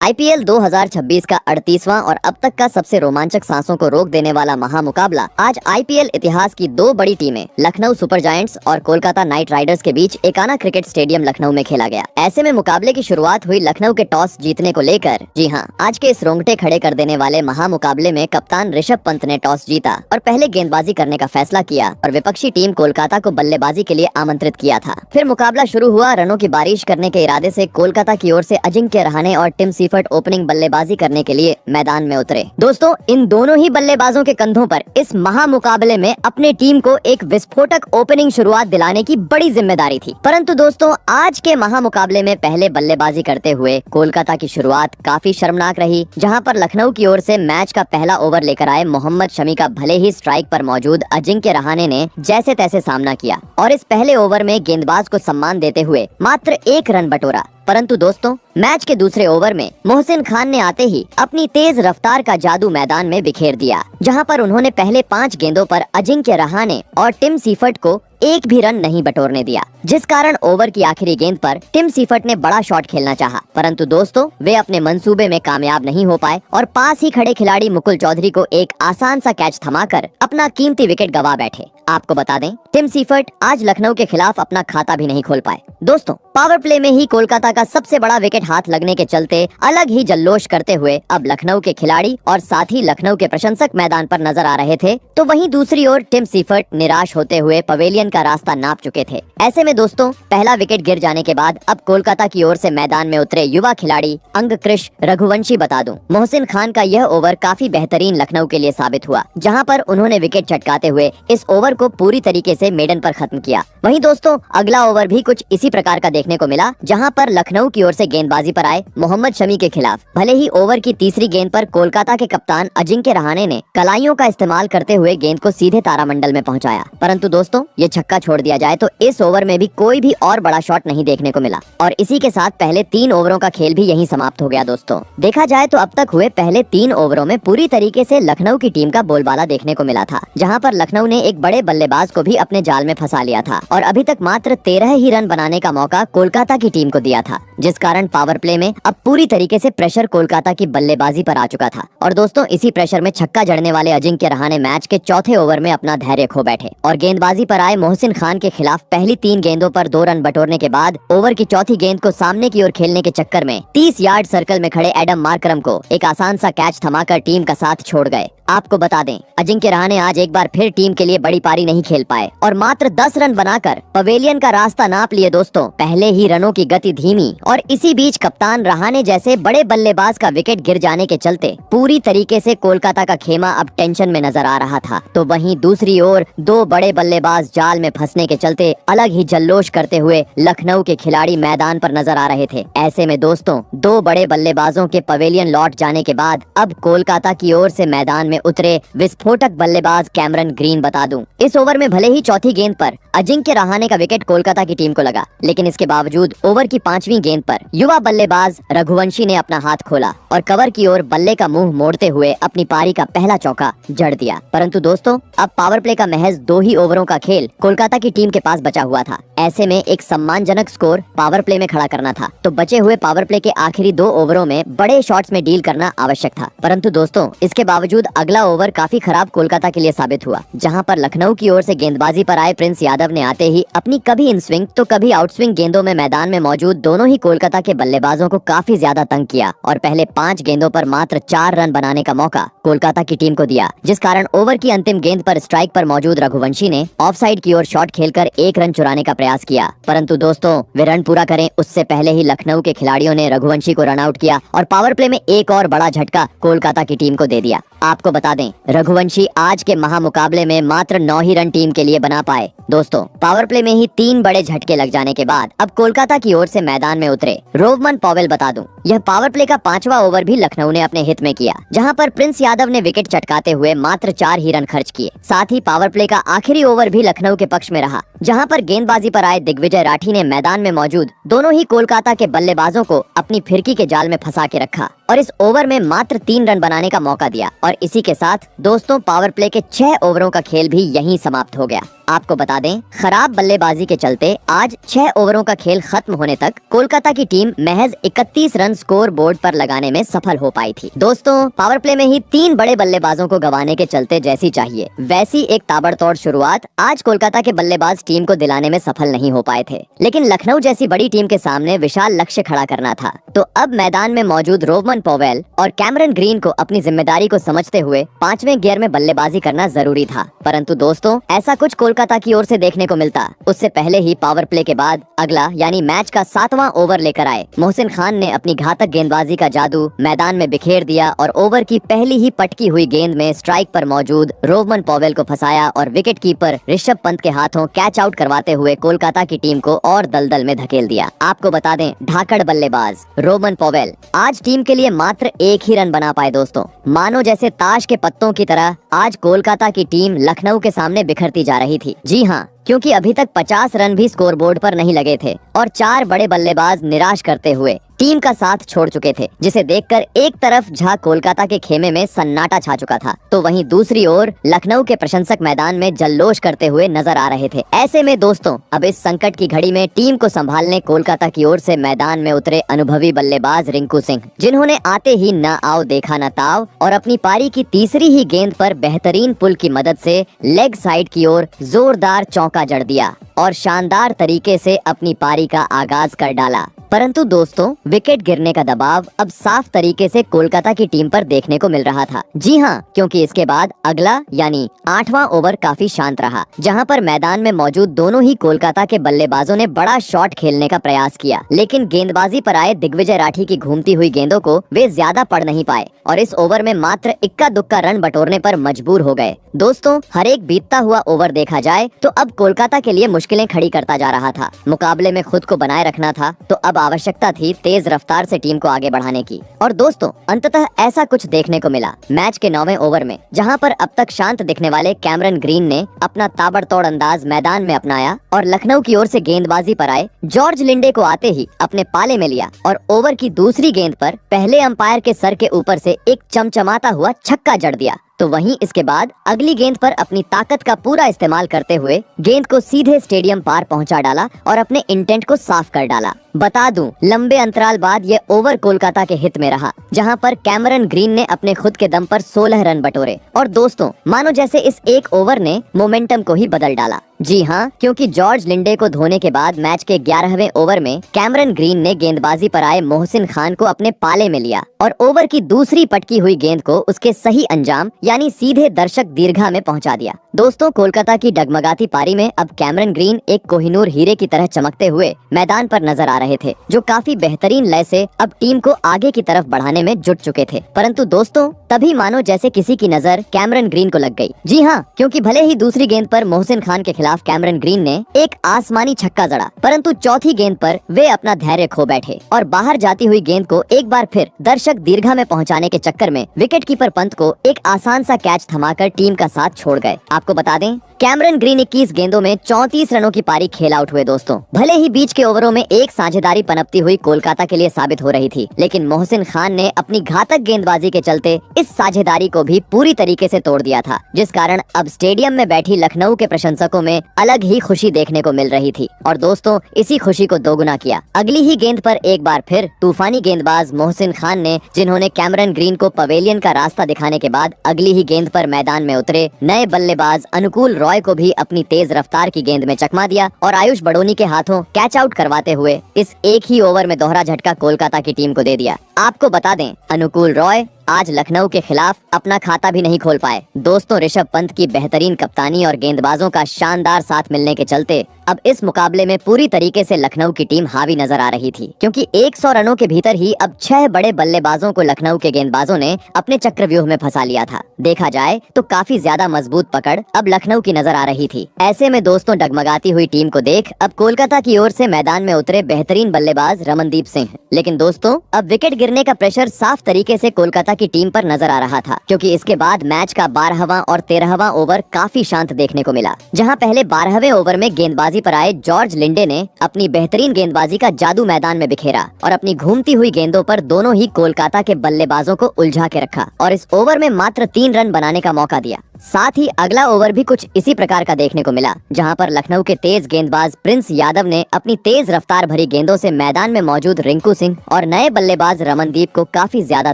IPL 2026 का 38वां और अब तक का सबसे रोमांचक सांसों को रोक देने वाला महामुकाबला आज आईपीएल इतिहास की दो बड़ी टीमें लखनऊ सुपर जायंट्स और कोलकाता नाइट राइडर्स के बीच एकाना क्रिकेट स्टेडियम लखनऊ में खेला गया। ऐसे में मुकाबले की शुरुआत हुई लखनऊ के टॉस जीतने को लेकर। जी हां, आज के इस रोंगटे खड़े कर देने वाले महामुकाबले में कप्तान ऋषभ पंत ने टॉस जीता और पहले गेंदबाजी करने का फैसला किया और विपक्षी टीम कोलकाता को बल्लेबाजी के लिए आमंत्रित किया था। फिर मुकाबला शुरू हुआ। रनों की बारिश करने के इरादे से कोलकाता की ओर से अजिंक्य रहाणे और टिम सीफर्ट ओपनिंग बल्लेबाजी करने के लिए मैदान में उतरे। दोस्तों, इन दोनों ही बल्लेबाजों के कंधों पर इस महामुकाबले में अपनी टीम को एक विस्फोटक ओपनिंग शुरुआत दिलाने की बड़ी जिम्मेदारी थी। परंतु दोस्तों, आज के महामुकाबले में पहले बल्लेबाजी करते हुए कोलकाता की शुरुआत काफी शर्मनाक रही, जहां पर लखनऊ की ओर से मैच का पहला ओवर लेकर आए मोहम्मद शमी का भले ही स्ट्राइक पर मौजूद अजिंक्य रहाणे ने जैसे तैसे सामना किया और इस पहले ओवर में गेंदबाज को सम्मान देते हुए मात्र 1 रन बटोरा। परंतु दोस्तों, मैच के दूसरे ओवर में मोहसिन खान ने आते ही अपनी तेज रफ्तार का जादू मैदान में बिखेर दिया, जहां पर उन्होंने पहले 5 गेंदों पर अजिंक्य रहाणे और टिम सीफर्ट को एक भी रन नहीं बटोरने दिया, जिस कारण ओवर की आखिरी गेंद पर टिम सीफर्ट ने बड़ा शॉट खेलना चाहा, परंतु दोस्तों वे अपने मंसूबे में कामयाब नहीं हो पाए और पास ही खड़े खिलाड़ी मुकुल चौधरी को एक आसान सा कैच थमाकर अपना कीमती विकेट गंवा बैठे। आपको बता दें, टिम सीफर्ट आज लखनऊ के खिलाफ अपना खाता भी नहीं खोल पाए। दोस्तों, पावर प्ले में ही कोलकाता का सबसे बड़ा विकेट हाथ लगने के चलते अलग ही जल्लोष करते हुए अब लखनऊ के खिलाड़ी और साथ ही लखनऊ के प्रशंसक मैदान पर नजर आ रहे थे, तो वहीं दूसरी ओर टिम सीफर्ट निराश होते हुए पवेलियन का रास्ता नाप चुके थे। ऐसे में दोस्तों, पहला विकेट गिर जाने के बाद अब कोलकाता की ओर से मैदान में उतरे युवा खिलाड़ी अंगकृष रघुवंशी बता दूं, मोहसिन खान का यह ओवर काफी बेहतरीन लखनऊ के लिए साबित हुआ, जहां पर उन्होंने विकेट चटकाते हुए इस ओवर को पूरी तरीके से मेडन पर खत्म किया। वहीं दोस्तों, अगला ओवर भी कुछ इसी प्रकार का देखने को मिला, जहां पर लखनऊ की ओर से गेंदबाजी पर आए मोहम्मद शमी के खिलाफ भले ही ओवर की तीसरी गेंद पर कोलकाता के कप्तान अजिंक्य रहाणे ने कलाइयों का इस्तेमाल करते हुए गेंद को सीधे तारामंडल में पहुंचाया, परंतु दोस्तों ये छक्का छोड़ दिया जाए तो इस ओवर में भी कोई भी और बड़ा शॉट नहीं देखने को मिला और इसी के साथ पहले 3 ओवरों का खेल भी यहीं समाप्त हो गया। दोस्तों, देखा जाए तो अब तक हुए पहले 3 ओवरों में पूरी तरीके से लखनऊ की टीम का बोलबाला देखने को मिला था, जहां पर लखनऊ ने एक बड़े बल्लेबाज को भी अपने जाल में फंसा लिया था और अभी तक मात्र 13 ही रन बनाने का मौका कोलकाता की टीम को दिया था, जिस कारण पावर प्ले में अब पूरी तरीके से प्रेशर कोलकाता की बल्लेबाजी पर आ चुका था। और दोस्तों, इसी प्रेशर में छक्का जड़ने वाले अजिंक्य रहाणे मैच के चौथे ओवर में अपना धैर्य खो बैठे और गेंदबाजी पर आए मोहसिन खान के खिलाफ पहली 3 गेंदों पर 2 रन बटोरने के बाद ओवर की चौथी गेंद को सामने की ओर खेलने के चक्कर में 30 यार्ड सर्कल में खड़े एडम मार्करम को एक आसान सा कैच थमाकर टीम का साथ छोड़ गए। आपको बता दें, अजिंक्य रहाणे आज एक बार फिर टीम के लिए बड़ी पारी नहीं खेल पाए और मात्र 10 रन बनाकर पवेलियन का रास्ता नाप लिए। दोस्तों, पहले ही रनों की गति धीमी और इसी बीच कप्तान रहाणे जैसे बड़े बल्लेबाज का विकेट गिर जाने के चलते पूरी तरीके से कोलकाता का खेमा अब टेंशन में नजर आ रहा था, तो वहीं दूसरी ओर 2 बड़े बल्लेबाज जाल में फंसने के चलते अलग ही जल्लोष करते हुए लखनऊ के खिलाड़ी मैदान पर नजर आ रहे थे। ऐसे में दोस्तों, 2 बड़े बल्लेबाजों के पवेलियन लौट जाने के बाद अब कोलकाता की ओर से मैदान में उतरे विस्फोटक बल्लेबाज कैमरन ग्रीन बता दूं, इस ओवर में भले ही चौथी गेंद पर अजिंक्य रहाणे का विकेट कोलकाता की टीम को लगा, लेकिन इसके बावजूद ओवर की 5वीं गेंद पर युवा बल्लेबाज रघुवंशी ने अपना हाथ खोला और कवर की ओर बल्ले का मुंह मोड़ते हुए अपनी पारी का पहला चौका जड़ दिया। परंतु दोस्तों, अब पावर प्ले का महज 2 ही ओवरों का खेल कोलकाता की टीम के पास बचा हुआ था। ऐसे में एक सम्मानजनक स्कोर पावर प्ले में खड़ा करना था, तो बचे हुए पावर प्ले के आखिरी 2 ओवरों में बड़े शॉट्स में डील करना आवश्यक था। परंतु दोस्तों, इसके बावजूद अगला ओवर काफी खराब कोलकाता के लिए साबित हुआ, जहां पर लखनऊ की ओर से गेंदबाजी पर आए प्रिंस यादव ने आते ही अपनी कभी इन स्विंग तो कभी आउट स्विंग गेंदों में मैदान में मौजूद दोनों ही कोलकाता के बल्लेबाजों को काफी ज्यादा तंग किया और पहले 5 गेंदों पर मात्र 4 रन बनाने का मौका कोलकाता की टीम को दिया, जिस कारण ओवर की अंतिम गेंद पर स्ट्राइक पर मौजूद रघुवंशी ने ऑफसाइड की ओर शॉट खेलकर 1 रन चुराने का प्रयास किया। परंतु दोस्तों, वे रन पूरा करें उससे पहले ही लखनऊ के खिलाड़ियों ने रघुवंशी को रन आउट किया और पावर प्ले में एक और बड़ा झटका कोलकाता की टीम को दे दिया। आपको बता दें, रघुवंशी आज के महामुकाबले में मात्र 9 ही रन टीम के लिए बना पाए। दोस्तों, पावर प्ले में ही 3 बड़े झटके लग जाने के बाद अब कोलकाता की ओर से मैदान में उतरे रोवमन पॉवेल बता दूं, यह पावर प्ले का 5वां ओवर भी लखनऊ ने अपने हित में किया, जहां पर प्रिंस यादव ने विकेट चटकाते हुए मात्र 4 ही रन खर्च किए। साथ ही पावर प्ले का आखिरी ओवर भी लखनऊ के पक्ष में रहा, जहां पर गेंदबाजी पर आए दिग्विजय राठी ने मैदान में मौजूद दोनों ही कोलकाता के बल्लेबाजों को अपनी फिरकी के जाल में फंसा के रखा और इस ओवर में मात्र 3 रन बनाने का मौका दिया और इसी के साथ दोस्तों, पावर प्ले के 6 ओवरों का खेल भी यहीं समाप्त हो गया। आपको बता दें, खराब बल्लेबाजी के चलते आज 6 ओवरों का खेल खत्म होने तक कोलकाता की टीम महज 31 रन स्कोर बोर्ड पर लगाने में सफल हो पाई थी। दोस्तों, पावर प्ले में ही 3 बड़े बल्लेबाजों को गंवाने के चलते जैसी चाहिए वैसी एक ताबड़तोड़ शुरुआत आज कोलकाता के बल्लेबाज टीम को दिलाने में सफल नहीं हो पाए थे। लेकिन लखनऊ जैसी बड़ी टीम के सामने विशाल लक्ष्य खड़ा करना था, तो अब मैदान में मौजूद रोवमन पॉवेल और कैमरन ग्रीन को अपनी जिम्मेदारी को समझते हुए 5वें गियर में बल्लेबाजी करना जरूरी था। परंतु दोस्तों, ऐसा कुछ कोलकाता की ओर से देखने को मिलता उससे पहले ही पावर प्ले के बाद अगला यानी मैच का 7वां ओवर लेकर आए मोहसिन खान ने अपनी घातक गेंदबाजी का जादू मैदान में बिखेर दिया और ओवर की पहली ही पटकी हुई गेंद में स्ट्राइक पर मौजूद रोवमन पॉवेल को फंसाया और विकेट कीपर ऋषभ पंत के हाथों कैच आउट करवाते हुए कोलकाता की टीम को और दलदल में धकेल दिया। आपको बता दें, धाकड़ बल्लेबाज रोवमन पॉवेल आज टीम के लिए मात्र 1 ही रन बना पाए। दोस्तों, मानो जैसे ताश के पत्तों की तरह आज कोलकाता की टीम लखनऊ के सामने बिखरती जा रही थी। जी हाँ, क्योंकि अभी तक 50 रन भी स्कोरबोर्ड पर नहीं लगे थे और 4 बड़े बल्लेबाज निराश करते हुए टीम का साथ छोड़ चुके थे, जिसे देखकर एक तरफ जहां कोलकाता के खेमे में सन्नाटा छा चुका था, तो वहीं दूसरी ओर लखनऊ के प्रशंसक मैदान में जल्लोष करते हुए नजर आ रहे थे। ऐसे में दोस्तों, अब इस संकट की घड़ी में टीम को संभालने कोलकाता की ओर से मैदान में उतरे अनुभवी बल्लेबाज रिंकू सिंह, जिन्होंने आते ही न आओ देखा न ताव और अपनी पारी की तीसरी ही गेंद पर बेहतरीन पुल की मदद से लेग साइड की ओर जोरदार चौका जड़ दिया और शानदार तरीके से अपनी पारी का आगाज कर डाला। परंतु दोस्तों, विकेट गिरने का दबाव अब साफ तरीके से कोलकाता की टीम पर देखने को मिल रहा था। जी हाँ, क्योंकि इसके बाद अगला यानी 8वां ओवर काफी शांत रहा, जहां पर मैदान में मौजूद दोनों ही कोलकाता के बल्लेबाजों ने बड़ा शॉट खेलने का प्रयास किया, लेकिन गेंदबाजी पर आए दिग्विजय राठी की घूमती हुई गेंदों को वे ज्यादा पढ़ नहीं पाए और इस ओवर में मात्र इक्का दुक्का रन बटोरने पर मजबूर हो गए। दोस्तों, हर एक बीतता हुआ ओवर देखा जाए तो अब कोलकाता के लिए मुश्किलें खड़ी करता जा रहा था। मुकाबले में खुद को बनाए रखना था, तो अब आवश्यकता थी तेज रफ्तार से टीम को आगे बढ़ाने की। और दोस्तों, अंततः ऐसा कुछ देखने को मिला मैच के 9वें ओवर में, जहां पर अब तक शांत दिखने वाले कैमरन ग्रीन ने अपना ताबड़तोड़ अंदाज मैदान में अपनाया और लखनऊ की ओर से गेंदबाजी पर आए जॉर्ज लिंडे को आते ही अपने पाले में लिया और ओवर की दूसरी गेंद पर पहले अंपायर के सर के ऊपर से एक चमचमाता हुआ छक्का जड़ दिया। तो वहीं इसके बाद अगली गेंद पर अपनी ताकत का पूरा इस्तेमाल करते हुए गेंद को सीधे स्टेडियम पार पहुंचा डाला और अपने इंटेंट को साफ कर डाला। बता दूं, लंबे अंतराल बाद ये ओवर कोलकाता के हित में रहा, जहां पर कैमरन ग्रीन ने अपने खुद के दम पर 16 रन बटोरे और दोस्तों, मानो जैसे इस एक ओवर ने मोमेंटम को ही बदल डाला। जी हाँ, क्योंकि जॉर्ज लिंडे को धोने के बाद मैच के 11वें ओवर में कैमरन ग्रीन ने गेंदबाजी पर आए मोहसिन खान को अपने पाले में लिया और ओवर की दूसरी पटकी हुई गेंद को उसके सही अंजाम यानी सीधे दर्शक दीर्घा में पहुंचा दिया। दोस्तों, कोलकाता की डगमगाती पारी में अब कैमरन ग्रीन एक कोहिनूर हीरे की तरह चमकते हुए मैदान पर नजर आ रहे थे, जो काफी बेहतरीन लय से अब टीम को आगे की तरफ बढ़ाने में जुट चुके थे। परंतु दोस्तों, तभी मानो जैसे किसी की नजर कैमरन ग्रीन को लग गई। जी हाँ, क्योंकि भले ही दूसरी गेंद पर मोहसिन खान के खिलाफ कैमरन ग्रीन ने एक आसमानी छक्का जड़ा, परंतु चौथी गेंद पर वे अपना धैर्य खो बैठे और बाहर जाती हुई गेंद को एक बार फिर दर्शक दीर्घा में पहुंचाने के चक्कर में विकेट कीपर पंत को एक आसान सा कैच थमाकर टीम का साथ छोड़ गए। आपको बता दें, कैमरन ग्रीन 21 गेंदों में 34 रनों की पारी खेल आउट हुए। दोस्तों, भले ही बीच के ओवरों में एक साझेदारी पनपती हुई कोलकाता के लिए साबित हो रही थी, लेकिन मोहसिन खान ने अपनी घातक गेंदबाजी के चलते इस साझेदारी को भी पूरी तरीके से तोड़ दिया था, जिस कारण अब स्टेडियम में बैठी लखनऊ के प्रशंसकों में अलग ही खुशी देखने को मिल रही थी। और दोस्तों, इसी खुशी को दोगुना किया अगली ही गेंद पर एक बार फिर तूफानी गेंदबाज मोहसिन खान ने, जिन्होंने कैमरन ग्रीन को पवेलियन का रास्ता दिखाने के बाद अगली ही गेंद पर मैदान में उतरे नए बल्लेबाज अनुकूल रॉय को भी अपनी तेज रफ्तार की गेंद में चकमा दिया और आयुष बड़ोनी के हाथों कैच आउट करवाते हुए इस एक ही ओवर में दोहरा झटका कोलकाता की टीम को दे दिया। आपको बता दें, अनुकूल रॉय आज लखनऊ के खिलाफ अपना खाता भी नहीं खोल पाए। दोस्तों, ऋषभ पंत की बेहतरीन कप्तानी और गेंदबाजों का शानदार साथ मिलने के चलते अब इस मुकाबले में पूरी तरीके से लखनऊ की टीम हावी नजर आ रही थी, क्योंकि 100 रनों के भीतर ही अब 6 बड़े बल्लेबाजों को लखनऊ के गेंदबाजों ने अपने चक्रव्यूह में फंसा लिया था। देखा जाए तो काफी ज्यादा मजबूत पकड़ अब लखनऊ की नजर आ रही थी। ऐसे में दोस्तों, डगमगाती हुई टीम को देख अब कोलकाता की ओर से मैदान में उतरे बेहतरीन बल्लेबाज रमनदीप सिंह। लेकिन दोस्तों, अब विकेट गिरने का प्रेशर साफ तरीके से कोलकाता की टीम पर नजर आ रहा था, क्योंकि इसके बाद मैच का 12वां और 13वां ओवर काफी शांत देखने को मिला, जहां पहले 12वें ओवर में गेंदबाजी पर आए जॉर्ज लिंडे ने अपनी बेहतरीन गेंदबाजी का जादू मैदान में बिखेरा और अपनी घूमती हुई गेंदों पर दोनों ही कोलकाता के बल्लेबाजों को उलझा के रखा और इस ओवर में मात्र 3 रन बनाने का मौका दिया। साथ ही अगला ओवर भी कुछ इसी प्रकार का देखने को मिला, जहां पर लखनऊ के तेज गेंदबाज प्रिंस यादव ने अपनी तेज रफ्तार भरी गेंदों से मैदान में मौजूद रिंकू सिंह और नए बल्लेबाज रमनदीप को काफी ज्यादा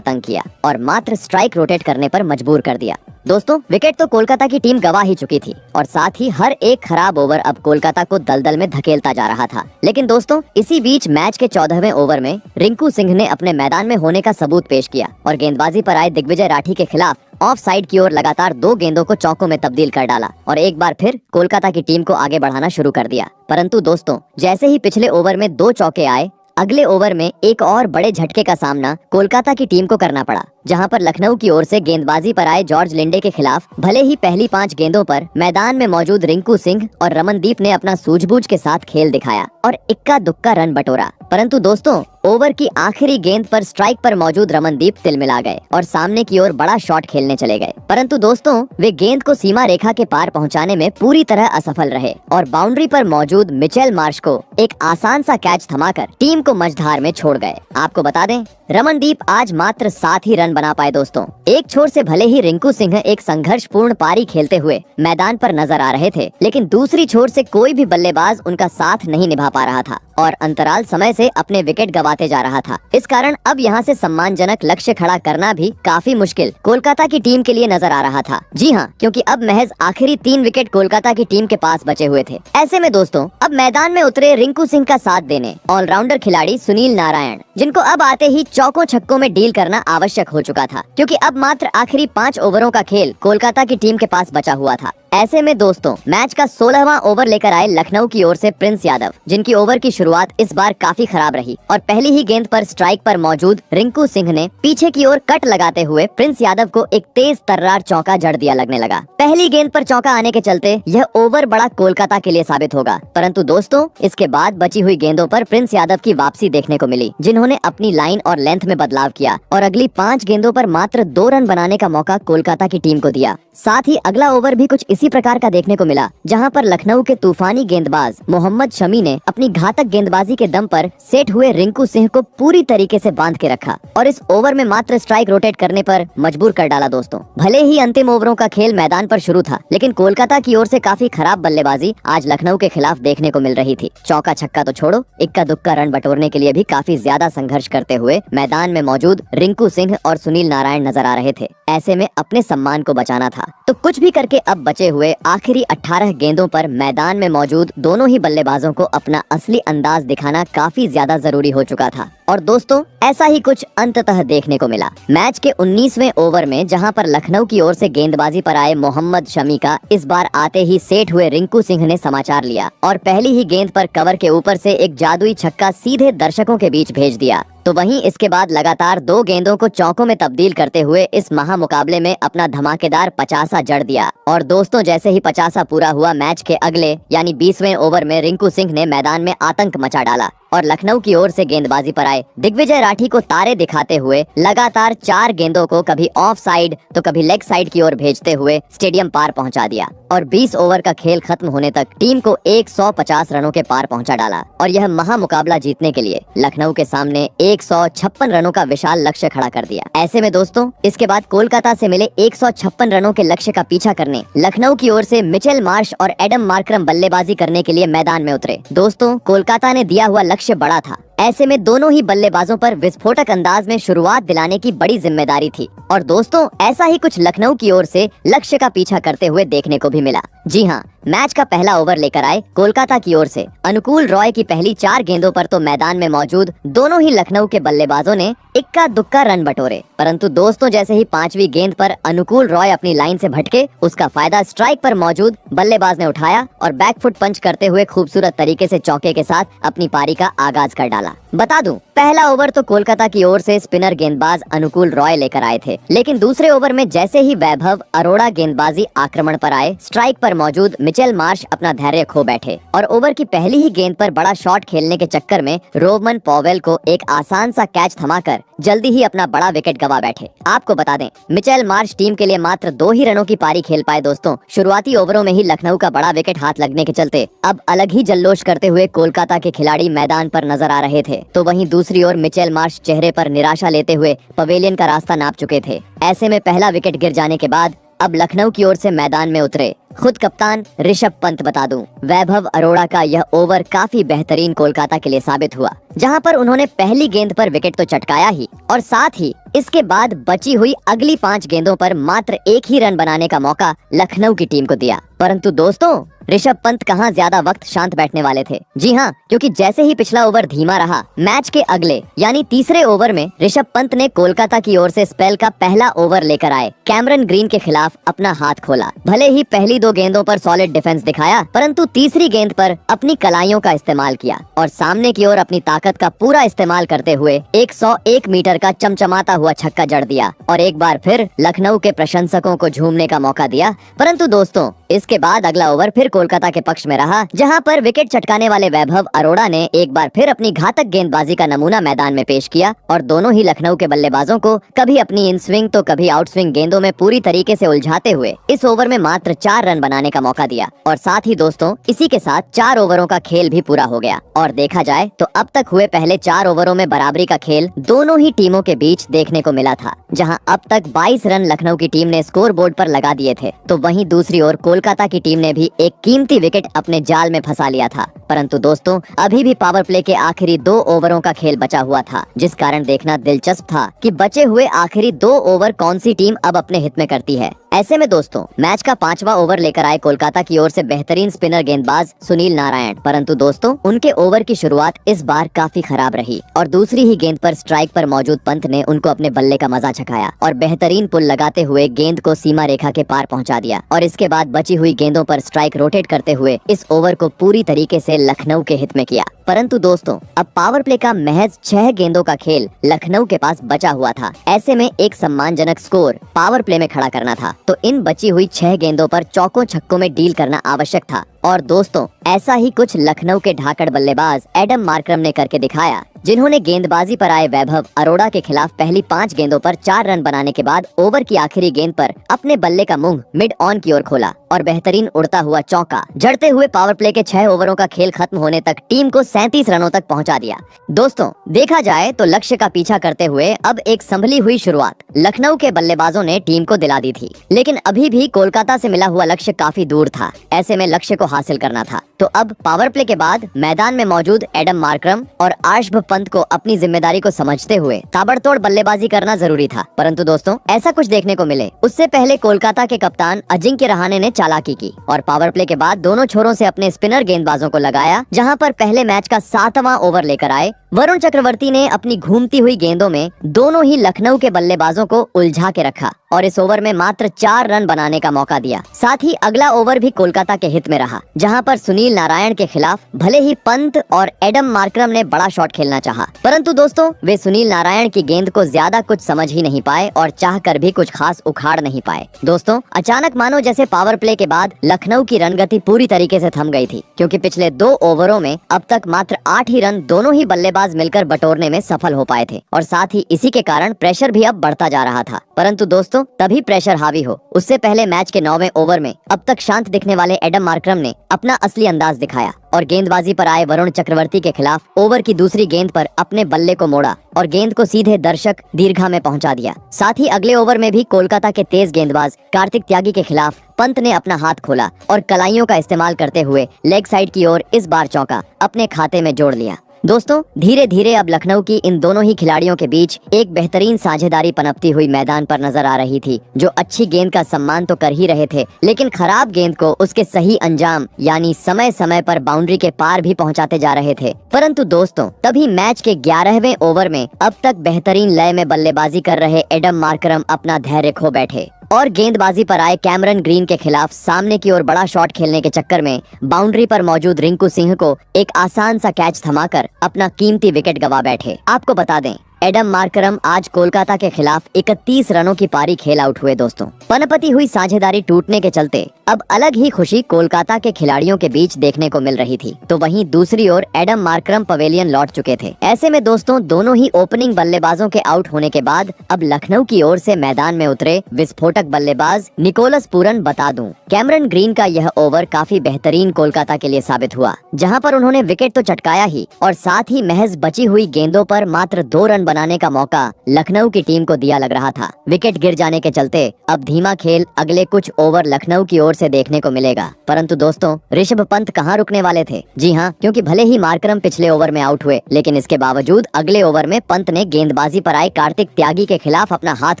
तंग किया और मात्र स्ट्राइक रोटेट करने पर मजबूर कर दिया। दोस्तों, विकेट तो कोलकाता की टीम गंवा ही चुकी थी और साथ ही हर एक खराब ओवर अब कोलकाता को दलदल में धकेलता जा रहा था। लेकिन दोस्तों, इसी बीच मैच के 14वें ओवर में रिंकू सिंह ने अपने मैदान में होने का सबूत पेश किया और गेंदबाजी पर आए दिग्विजय राठी के खिलाफ ऑफ साइड की ओर लगातार 2 गेंदों को चौकों में तब्दील कर डाला और एक बार फिर कोलकाता की टीम को आगे बढ़ाना शुरू कर दिया। परंतु दोस्तों, जैसे ही पिछले ओवर में 2 चौके आए, अगले ओवर में एक और बड़े झटके का सामना कोलकाता की टीम को करना पड़ा, जहां पर लखनऊ की ओर से गेंदबाजी पर आए जॉर्ज लिंडे के खिलाफ भले ही पहली 5 गेंदों पर मैदान में मौजूद रिंकू सिंह और रमनदीप ने अपना सूझबूझ के साथ खेल दिखाया और इक्का दुक्का रन बटोरा। परंतु दोस्तों, ओवर की आखिरी गेंद पर स्ट्राइक पर मौजूद रमनदीप तिलमिला गए और सामने की ओर बड़ा शॉट खेलने चले गए। परंतु दोस्तों, वे गेंद को सीमा रेखा के पार पहुंचाने में पूरी तरह असफल रहे और बाउंड्री पर मौजूद मिचेल मार्श को एक आसान सा कैच थमाकर टीम को मझधार में छोड़ गए। आपको बता दें, रमनदीप आज मात्र 7 ही रन बना पाए। दोस्तों, एक छोर से भले ही रिंकू सिंह एक संघर्षपूर्ण पारी खेलते हुए मैदान पर नजर आ रहे थे, लेकिन दूसरी छोर से कोई भी बल्लेबाज उनका साथ नहीं निभा पा रहा था और अंतराल समय से अपने विकेट गंवाते जा रहा था। इस कारण अब यहाँ से सम्मानजनक लक्ष्य खड़ा करना भी काफी मुश्किल कोलकाता की टीम के लिए नजर आ रहा था। जी हाँ, क्योंकि अब महज आखिरी 3 विकेट कोलकाता की टीम के पास बचे हुए थे। ऐसे में दोस्तों, अब मैदान में उतरे रिंकू सिंह का साथ देने ऑलराउंडर खिलाड़ी सुनील नारायण, जिनको अब आते ही चौकों छक्कों में डील करना आवश्यक हो चुका था, क्योंकि अब मात्र आखिरी 5 ओवरों का खेल कोलकाता की टीम के पास बचा हुआ था। ऐसे में दोस्तों, मैच का 16वां ओवर लेकर आए लखनऊ की ओर से प्रिंस यादव, जिनकी ओवर की शुरुआत इस बार काफी खराब रही और पहली ही गेंद पर स्ट्राइक पर मौजूद रिंकू सिंह ने पीछे की ओर कट लगाते हुए प्रिंस यादव को एक तेज तर्रार चौका जड़ दिया लगने लगा। पहली गेंद पर चौका आने के चलते यह ओवर बड़ा कोलकाता के लिए साबित होगा। परंतु दोस्तों, इसके बाद बची हुई गेंदों पर प्रिंस यादव की वापसी देखने को मिली, जिन्होंने अपनी लाइन और लेंथ में बदलाव किया और अगली 5 गेंदों पर मात्र 2 रन बनाने का मौका कोलकाता की टीम को दिया। साथ ही अगला ओवर भी कुछ इसी प्रकार का देखने को मिला, जहां पर लखनऊ के तूफानी गेंदबाज मोहम्मद शमी ने अपनी घातक गेंदबाजी के दम पर सेट हुए रिंकू सिंह को पूरी तरीके से बांध के रखा और इस ओवर में मात्र स्ट्राइक रोटेट करने पर मजबूर कर डाला। दोस्तों, भले ही अंतिम ओवरों का खेल मैदान पर शुरू था, लेकिन कोलकाता की ओर से काफी खराब बल्लेबाजी आज लखनऊ के खिलाफ देखने को मिल रही थी। चौका छक्का तो छोड़ो, इक्का दुक्का रन बटोरने के लिए भी काफी ज्यादा संघर्ष करते हुए मैदान में मौजूद रिंकू सिंह और सुनील नारायण नजर आ रहे थे। ऐसे में अपने सम्मान को बचाना था, तो कुछ भी करके अब बचे हुए आखिरी 18 गेंदों पर मैदान में मौजूद दोनों ही बल्लेबाजों को अपना असली अंदाज दिखाना काफी ज्यादा जरूरी हो चुका था। और दोस्तों, ऐसा ही कुछ अंततः देखने को मिला। मैच के 19वें ओवर में जहां पर लखनऊ की ओर से गेंदबाजी पर आए मोहम्मद शमी का इस बार आते ही सेट हुए रिंकू सिंह ने समाचार लिया और पहली ही गेंद पर कवर के ऊपर से एक जादुई छक्का सीधे दर्शकों के बीच भेज दिया। तो वहीं इसके बाद लगातार 2 गेंदों को चौकों में तब्दील करते हुए इस महामुकाबले में अपना धमाकेदार 50 जड़ दिया। और दोस्तों, जैसे ही 50 पूरा हुआ, मैच के अगले यानी 20वें ओवर में रिंकू सिंह ने मैदान में आतंक मचा डाला और लखनऊ की ओर से गेंदबाजी पर आए दिग्विजय राठी को तारे दिखाते हुए लगातार 4 गेंदों को कभी ऑफ साइड तो कभी लेग साइड की ओर भेजते हुए स्टेडियम पार पहुंचा दिया और 20 ओवर का खेल खत्म होने तक टीम को 150 रनों के पार पहुंचा डाला और यह महामुकाबला जीतने के लिए लखनऊ के सामने 156 रनों का विशाल लक्ष्य खड़ा कर दिया। ऐसे में दोस्तों, इसके बाद कोलकाता से मिले 156 रनों के लक्ष्य का पीछा करने लखनऊ की ओर से मिचेल मार्श और एडम मार्करम बल्लेबाजी करने के लिए मैदान में उतरे। दोस्तों, कोलकाता ने दिया हुआ लक्ष्य बड़ा था। ऐसे में दोनों ही बल्लेबाजों पर विस्फोटक अंदाज में शुरुआत दिलाने की बड़ी जिम्मेदारी थी और दोस्तों, ऐसा ही कुछ लखनऊ की ओर से लक्ष्य का पीछा करते हुए देखने को भी मिला। जी हाँ, मैच का पहला ओवर लेकर आए कोलकाता की ओर से अनुकूल रॉय की पहली 4 गेंदों पर तो मैदान में मौजूद दोनों ही लखनऊ के बल्लेबाजों ने इक्का दुक्का रन बटोरे। परंतु दोस्तों, जैसे ही 5वीं गेंद पर अनुकूल रॉय अपनी लाइन से भटके, उसका फायदा स्ट्राइक पर मौजूद बल्लेबाज ने उठाया और बैकफुट पंच करते हुए खूबसूरत तरीके से चौके के साथ अपनी पारी का आगाज कर डाला। बता दूं, पहला ओवर तो कोलकाता की ओर से स्पिनर गेंदबाज अनुकूल रॉय लेकर आए थे, लेकिन दूसरे ओवर में जैसे ही वैभव अरोड़ा गेंदबाजी आक्रमण पर आए, स्ट्राइक पर मौजूद मिचेल मार्श अपना धैर्य खो बैठे और ओवर की पहली ही गेंद पर बड़ा शॉट खेलने के चक्कर में रोवमन पॉवेल को एक आसान सा कैच थमाकर जल्दी ही अपना बड़ा विकेट गवा बैठे। आपको बता दें, मिचेल मार्श टीम के लिए मात्र 2 ही रनों की पारी खेल पाए। दोस्तों, शुरुआती ओवरों में ही लखनऊ का बड़ा विकेट हाथ लगने के चलते अब अलग ही जल्लोष करते हुए कोलकाता के खिलाड़ी मैदान पर नजर आ रहे थे, तो वहीं दूसरी ओर मिचेल मार्श चेहरे पर निराशा लेते हुए पवेलियन का रास्ता नाप चुके थे। ऐसे में पहला विकेट गिर जाने के बाद अब लखनऊ की ओर से मैदान में उतरे खुद कप्तान ऋषभ पंत। बता दूं, वैभव अरोड़ा का यह ओवर काफी बेहतरीन कोलकाता के लिए साबित हुआ, जहां पर उन्होंने पहली गेंद पर विकेट तो चटकाया ही और साथ ही इसके बाद बची हुई अगली 5 गेंदों पर मात्र एक ही रन बनाने का मौका लखनऊ की टीम को दिया। परंतु दोस्तों, ऋषभ पंत कहां ज्यादा वक्त शांत बैठने वाले थे। जी हां, क्योंकि जैसे ही पिछला ओवर धीमा रहा, मैच के अगले यानी तीसरे ओवर में ऋषभ पंत ने कोलकाता की ओर से स्पेल का पहला ओवर लेकर आए कैमरन ग्रीन के खिलाफ अपना हाथ खोला। भले ही पहली 2 गेंदों पर सॉलिड डिफेंस दिखाया, परंतु तीसरी गेंद पर अपनी कलाइयों का इस्तेमाल किया और सामने की ओर अपनी ताकत का पूरा इस्तेमाल करते हुए 101 मीटर का चमचमाता हुआ छक्का जड़ दिया और एक बार फिर लखनऊ के प्रशंसकों को झूमने का मौका दिया। परंतु दोस्तों, इसके बाद अगला ओवर फिर कोलकाता के पक्ष में रहा, जहां पर विकेट चटकाने वाले वैभव अरोड़ा ने एक बार फिर अपनी घातक गेंदबाजी का नमूना मैदान में पेश किया और दोनों ही लखनऊ के बल्लेबाजों को कभी अपनी इन स्विंग तो कभी आउट स्विंग गेंदों में पूरी तरीके से उलझाते हुए इस ओवर में मात्र 4 रन बनाने का मौका दिया। और साथ ही दोस्तों, इसी के साथ 4 ओवरों का खेल भी पूरा हो गया और देखा जाए तो अब तक हुए पहले 4 ओवरों में बराबरी का खेल दोनों ही टीमों के बीच देखने को मिला था, जहां अब तक 22 रन लखनऊ की टीम ने स्कोर बोर्ड पर लगा दिए थे, तो वहीं दूसरी ओर कोलकाता की टीम ने भी एक कीमती विकेट अपने जाल में फंसा लिया था। परंतु दोस्तों, अभी भी पावर प्ले के आखिरी 2 ओवरों का खेल बचा हुआ था, जिस कारण देखना दिलचस्प था कि बचे हुए आखिरी 2 ओवर कौन सी टीम अब अपने हित में करती है। ऐसे में दोस्तों, मैच का 5वां ओवर लेकर आए कोलकाता की ओर से बेहतरीन स्पिनर गेंदबाज सुनील नारायण। परंतु दोस्तों, उनके ओवर की शुरुआत इस बार काफी खराब रही और दूसरी ही गेंद पर स्ट्राइक पर मौजूद पंत ने उनको अपने बल्ले का मजा चखाया और बेहतरीन पुल लगाते हुए गेंद को सीमा रेखा के पार पहुंचा दिया और इसके बाद बची हुई गेंदों पर स्ट्राइक रोटेट करते हुए इस ओवर को पूरी तरीके से लखनऊ के हित में किया। परंतु दोस्तों, अब पावर प्ले का महज 6 गेंदों का खेल लखनऊ के पास बचा हुआ था। ऐसे में एक सम्मानजनक स्कोर पावर प्ले में खड़ा करना था, तो इन बची हुई 6 गेंदों पर चौकों छक्कों में डील करना आवश्यक था। और दोस्तों, ऐसा ही कुछ लखनऊ के ढाकड़ बल्लेबाज एडम मार्करम ने करके दिखाया, जिन्होंने गेंदबाजी पर आए वैभव अरोड़ा के खिलाफ पहली 5 गेंदों पर 4 रन बनाने के बाद ओवर की आखिरी गेंद पर अपने बल्ले का मुंह मिड ऑन की ओर खोला और बेहतरीन उड़ता हुआ चौका जड़ते हुए पावर प्ले के 6 ओवरों का खेल खत्म होने तक टीम को 37 रनों तक पहुंचा दिया। दोस्तों, देखा जाए तो लक्ष्य का पीछा करते हुए अब एक संभली हुई शुरुआत लखनऊ के बल्लेबाजों ने टीम को दिला दी थी, लेकिन अभी भी कोलकाता से मिला हुआ लक्ष्य काफी दूर था। ऐसे में लक्ष्य को हासिल करना था, तो अब पावर प्ले के बाद मैदान में मौजूद एडम मार्करम और आर्शभ पंत को अपनी जिम्मेदारी को समझते हुए ताबड़तोड़ बल्लेबाजी करना जरूरी था। परंतु दोस्तों, ऐसा कुछ देखने को मिले उससे पहले कोलकाता के कप्तान अजिंक्य रहाणे ने चालाकी की और पावर प्ले के बाद दोनों छोरों से अपने स्पिनर गेंदबाजों को लगाया, जहां पर पहले मैच का 7वां ओवर लेकर आए वरुण चक्रवर्ती ने अपनी घूमती हुई गेंदों में दोनों ही लखनऊ के बल्लेबाजों को उलझा के रखा और इस ओवर में मात्र 4 रन बनाने का मौका दिया। साथ ही अगला ओवर भी कोलकाता के हित में रहा, जहां पर सुनील नारायण के खिलाफ भले ही पंत और एडम मार्करम ने बड़ा शॉट खेलना चाहा, परंतु दोस्तों, वे सुनील नारायण की गेंद को ज्यादा कुछ समझ ही नहीं पाए और चाह कर भी कुछ खास उखाड़ नहीं पाए। दोस्तों, अचानक मानो जैसे पावर प्ले के बाद लखनऊ की रनगति पूरी तरीके से थम गई थी, क्योंकि पिछले 2 ओवरों में अब तक मात्र 8 ही रन दोनों ही बल्लेबाज मिलकर बटोरने में सफल हो पाए थे और साथ ही इसी के कारण प्रेशर भी अब बढ़ता जा रहा था। परंतु दोस्तों, तभी प्रेशर हावी हो उससे पहले मैच के 9वें ओवर में अब तक शांत दिखने वाले एडम मार्करम ने अपना असली अंदाज दिखाया और गेंदबाजी पर आए वरुण चक्रवर्ती के खिलाफ ओवर की दूसरी गेंद पर अपने बल्ले को मोड़ा और गेंद को सीधे दर्शक दीर्घा में पहुंचा दिया। साथ ही अगले ओवर में भी कोलकाता के तेज गेंदबाज कार्तिक त्यागी के खिलाफ पंत ने अपना हाथ खोला और कलाइयों का इस्तेमाल करते हुए लेग साइड की ओर इस बार चौका अपने खाते में जोड़ लिया। दोस्तों, धीरे धीरे अब लखनऊ की इन दोनों ही खिलाड़ियों के बीच एक बेहतरीन साझेदारी पनपती हुई मैदान पर नजर आ रही थी, जो अच्छी गेंद का सम्मान तो कर ही रहे थे, लेकिन खराब गेंद को उसके सही अंजाम यानी समय समय पर बाउंड्री के पार भी पहुंचाते जा रहे थे। परंतु दोस्तों, तभी मैच के 11वें ओवर में अब तक बेहतरीन लय में बल्लेबाजी कर रहे एडम मार्करम अपना धैर्य खो बैठे और गेंदबाजी पर आए कैमरन ग्रीन के खिलाफ सामने की ओर बड़ा शॉट खेलने के चक्कर में बाउंड्री पर मौजूद रिंकू सिंह को एक आसान सा कैच थमाकर अपना कीमती विकेट गवा बैठे। आपको बता दें, एडम मार्करम आज कोलकाता के खिलाफ 31 रनों की पारी खेल आउट हुए। दोस्तों, पनपती हुई साझेदारी टूटने के चलते अब अलग ही खुशी कोलकाता के खिलाड़ियों के बीच देखने को मिल रही थी, तो वहीं दूसरी ओर एडम मार्करम पवेलियन लौट चुके थे। ऐसे में दोस्तों, दोनों ही ओपनिंग बल्लेबाजों के आउट होने के बाद अब लखनऊ की ओर से मैदान में उतरे विस्फोटक बल्लेबाज निकोलस पूरन। बता दूं, कैमरन ग्रीन का यह ओवर काफी बेहतरीन कोलकाता के लिए साबित हुआ, जहाँ पर उन्होंने विकेट तो चटकाया ही और साथ ही महज बची हुई गेंदों पर मात्र 2 रन बनाने का मौका लखनऊ की टीम को दिया लग रहा था। विकेट गिर जाने के चलते अब धीमा खेल अगले कुछ ओवर लखनऊ की ओर से देखने को मिलेगा। परंतु दोस्तों, ऋषभ पंत कहां रुकने वाले थे? जी हां, क्योंकि भले ही मार्करम पिछले ओवर में आउट हुए, लेकिन इसके बावजूद अगले ओवर में पंत ने गेंदबाजी पर आए कार्तिक त्यागी के खिलाफ अपना हाथ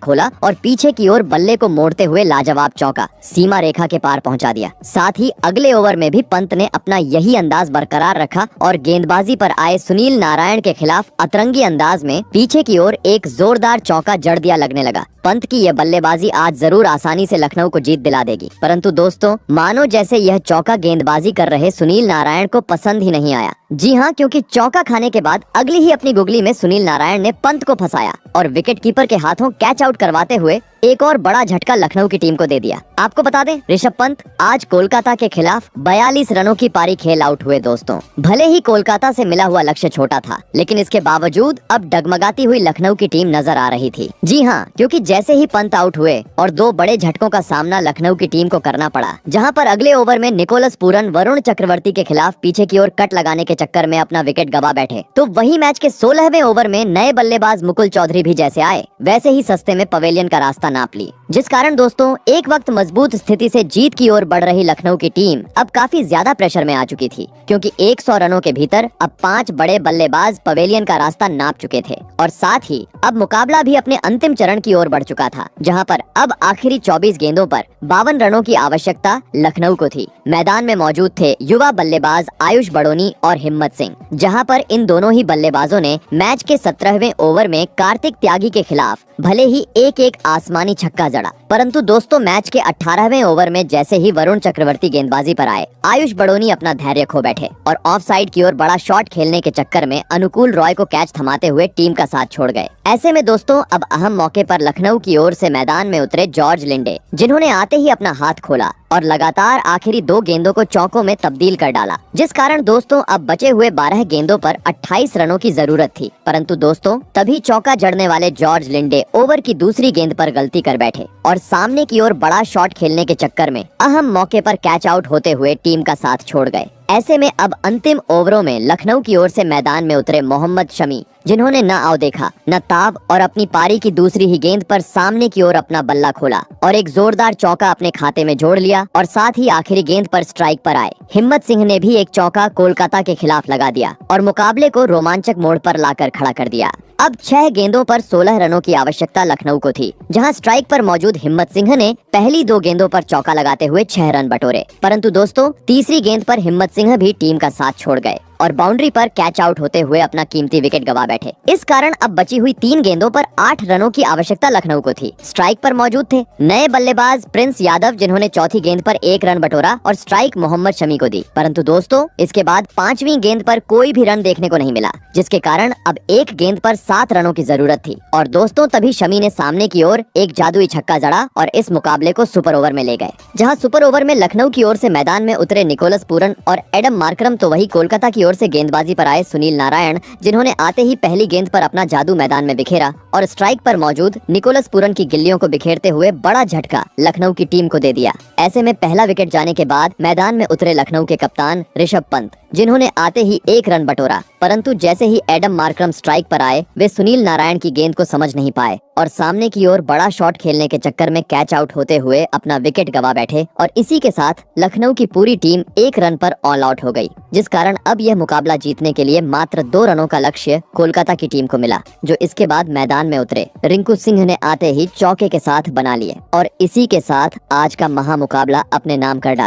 खोला और पीछे की ओर बल्ले को मोड़ते हुए लाजवाब चौका सीमा रेखा के पार पहुंचा दिया। साथ ही अगले ओवर में भी पंत ने अपना यही अंदाज बरकरार रखा और गेंदबाजी पर आए सुनील नारायण के खिलाफ अतरंगी अंदाज में पीछे की ओर एक जोरदार चौका जड़ दिया लगने लगा। पंत की यह बल्लेबाजी आज जरूर आसानी से लखनऊ को जीत दिला देगी, परंतु दोस्तों, मानो जैसे यह चौका गेंदबाजी कर रहे सुनील नारायण को पसंद ही नहीं आया। जी हाँ, क्योंकि चौका खाने के बाद अगली ही अपनी गुगली में सुनील नारायण ने पंत को फंसाया और विकेट कीपर के हाथों कैच आउट करवाते हुए एक और बड़ा झटका लखनऊ की टीम को दे दिया। आपको बता दें, ऋषभ पंत आज कोलकाता के खिलाफ 42 रनों की पारी खेल आउट हुए। दोस्तों, भले ही कोलकाता से मिला हुआ लक्ष्य छोटा था, लेकिन इसके बावजूद अब डगमगाती हुई लखनऊ की टीम नजर आ रही थी। जी हाँ, क्योंकि जैसे ही पंत आउट हुए और दो बड़े झटकों का सामना लखनऊ की टीम को करना पड़ा, जहां पर अगले ओवर में निकोलस पूरन वरुण चक्रवर्ती के खिलाफ पीछे की ओर कट लगाने के चक्कर में अपना विकेट गवा बैठे, तो वही मैच के 16वें ओवर में नए बल्लेबाज मुकुल चौधरी भी जैसे आए वैसे ही सस्ते में पवेलियन का रास्ता नाप ली, जिस कारण दोस्तों एक वक्त मजबूत स्थिति से जीत की ओर बढ़ रही लखनऊ की टीम अब काफी ज्यादा प्रेशर में आ चुकी थी, क्योंकि 100 रनों के भीतर अब 5 बड़े बल्लेबाज पवेलियन का रास्ता नाप चुके थे और साथ ही अब मुकाबला भी अपने अंतिम चरण की ओर बढ़ चुका था, जहां पर अब आखिरी 24 गेंदों पर 52 रनों की आवश्यकता लखनऊ को थी। मैदान में मौजूद थे युवा बल्लेबाज आयुष बड़ोनी और हिम्मत सिंह, जहां पर इन दोनों ही बल्लेबाजों ने मैच के 17वें ओवर में कार्तिक त्यागी के खिलाफ भले ही एक आसमानी छक्का जड़ा, परंतु दोस्तों मैच के 18वें ओवर में जैसे ही वरुण चक्रवर्ती गेंदबाजी पर आए, आयुष बड़ोनी अपना धैर्य खो बैठे और ऑफ साइड की ओर बड़ा शॉट खेलने के चक्कर में अनुकूल रॉय को कैच थमाते हुए टीम का साथ छोड़ गए। ऐसे में दोस्तों अब अहम मौके पर लखनऊ की ओर से मैदान में उतरे जॉर्ज लिंडे, जिन्होंने आते ही अपना हाथ खोला और लगातार आखिरी 2 गेंदों को चौकों में तब्दील कर डाला, जिस कारण दोस्तों अब बचे हुए 12 गेंदों पर 28 रनों की जरूरत थी। परंतु दोस्तों तभी चौका जड़ने वाले जॉर्ज लिंडे ओवर की दूसरी गेंद पर गलती कर बैठे और सामने की ओर बड़ा शॉट खेलने के चक्कर में अहम मौके पर कैच आउट होते हुए टीम का साथ छोड़ गए। ऐसे में अब अंतिम ओवरों में लखनऊ की ओर से मैदान में उतरे मोहम्मद शमी, जिन्होंने न आव देखा न ताब और अपनी पारी की दूसरी ही गेंद पर सामने की ओर अपना बल्ला खोला और एक जोरदार चौका अपने खाते में जोड़ लिया और साथ ही आखिरी गेंद पर स्ट्राइक पर आए हिम्मत सिंह ने भी एक चौका कोलकाता के खिलाफ लगा दिया और मुकाबले को रोमांचक मोड़ पर लाकर खड़ा कर दिया। अब 6 गेंदों पर 16 रनों की आवश्यकता लखनऊ को थी, जहां स्ट्राइक पर मौजूद हिम्मत सिंह ने पहली 2 गेंदों पर चौका लगाते हुए 6 रन बटोरे, परंतु दोस्तों तीसरी गेंद पर हिम्मत सिंह भी टीम का साथ छोड़ गए और बाउंड्री पर कैच आउट होते हुए अपना कीमती विकेट गवा बैठे। इस कारण अब बची हुई 3 गेंदों पर 8 रनों की आवश्यकता लखनऊ को थी। स्ट्राइक पर मौजूद थे नए बल्लेबाज प्रिंस यादव, जिन्होंने चौथी गेंद पर 1 रन बटोरा और स्ट्राइक मोहम्मद शमी को दी, परंतु दोस्तों इसके बाद 5वीं गेंद पर कोई भी रन देखने को नहीं मिला, जिसके कारण अब 1 गेंद पर 7 रनों की जरूरत थी और दोस्तों तभी शमी ने सामने की ओर एक जादुई छक्का जड़ा और इस मुकाबले को सुपर ओवर में ले गए, जहां सुपर ओवर में लखनऊ की ओर से मैदान में उतरे निकोलस पूरन और एडम मार्करम, तो वही कोलकाता की ओर से गेंदबाजी पर आए सुनील नारायण, जिन्होंने आते ही पहली गेंद पर अपना जादू मैदान में बिखेरा और स्ट्राइक पर मौजूद निकोलस पूरन की गिल्लियों को बिखेरते हुए बड़ा झटका लखनऊ की टीम को दे दिया। ऐसे में पहला विकेट जाने के बाद मैदान में उतरे लखनऊ के कप्तान ऋषभ पंत, जिन्होंने आते ही 1 रन बटोरा, परंतु जैसे ही एडम मार्करम स्ट्राइक पर आए वे सुनील नारायण की गेंद को समझ नहीं पाए और सामने की ओर बड़ा शॉट खेलने के चक्कर में कैच आउट होते हुए अपना विकेट गवा बैठे और इसी के साथ लखनऊ की पूरी टीम 1 रन पर ऑल आउट हो गई, जिस कारण अब यह मुकाबला जीतने के लिए मात्र 2 रनों का लक्ष्य कोलकाता की टीम को मिला, जो इसके बाद मैदान में उतरे रिंकू सिंह ने आते ही चौके के साथ बना लिए और इसी के साथ आज का महामुकाबला अपने नाम कर डाला।